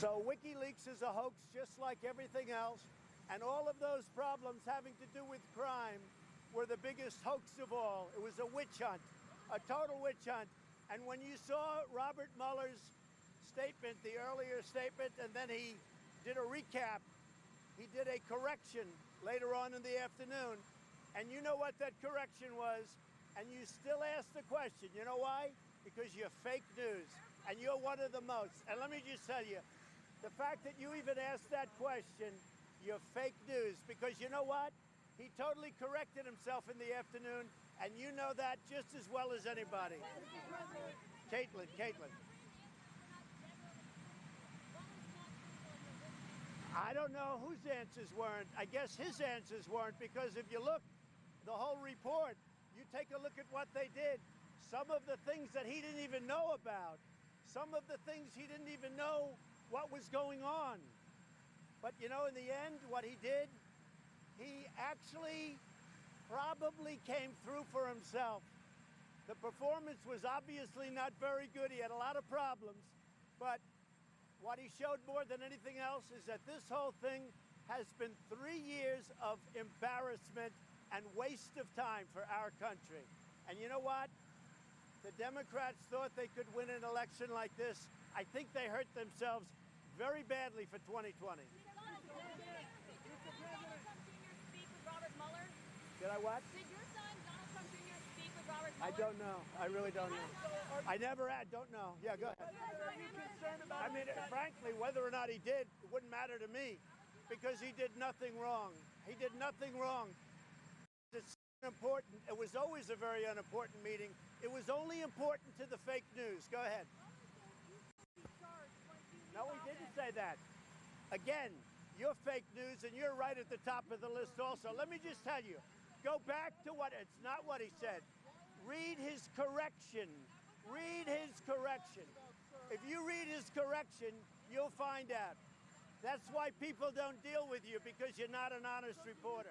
So WikiLeaks is a hoax just like everything else, and all of those problems having to do with crime were the biggest hoax of all. It was a witch hunt, a total witch hunt. And when you saw Robert Mueller's statement, the earlier statement, and then he did a recap, he did a correction later on in the afternoon, and you know what that correction was, and you still ask the question. You know why? Because you're fake news, and you're one of the most. And let me just tell you, the fact that you even asked that question, you're fake news, because you know what? He totally corrected himself in the afternoon, and you know that just as well as anybody. Caitlin. I don't know whose answers weren't. I guess his answers weren't, because if you look, the whole report, you take a look at what they did. Some of the things that he didn't even know about. Some of the things he didn't even know what was going on. But you know, in the end, what he did, he actually probably came through for himself. The performance was obviously not very good. He had a lot of problems. But what he showed more than anything else is that this whole thing has been 3 years of embarrassment and waste of time for our country. And you know what? The Democrats thought they could win an election like this. I think they hurt themselves very badly for 2020. Did Donald Trump Jr. speak with Robert Mueller? Did I what? Did your son, Donald Trump Jr., speak with Robert Mueller? I don't know. I really don't know. I never had. Don't know. Yeah, go ahead. Are you concerned about I mean, frankly, whether or not he did, it wouldn't matter to me, because he did nothing wrong. He did nothing wrong. It's important. It was always a very unimportant meeting. It was only important to the fake news. Go ahead. No, he didn't say that. Again, you're fake news, and you're right at the top of the list also. Let me just tell you, go back to it's not what he said. Read his correction. Read his correction. If you read his correction, you'll find out. That's why people don't deal with you, because you're not an honest reporter.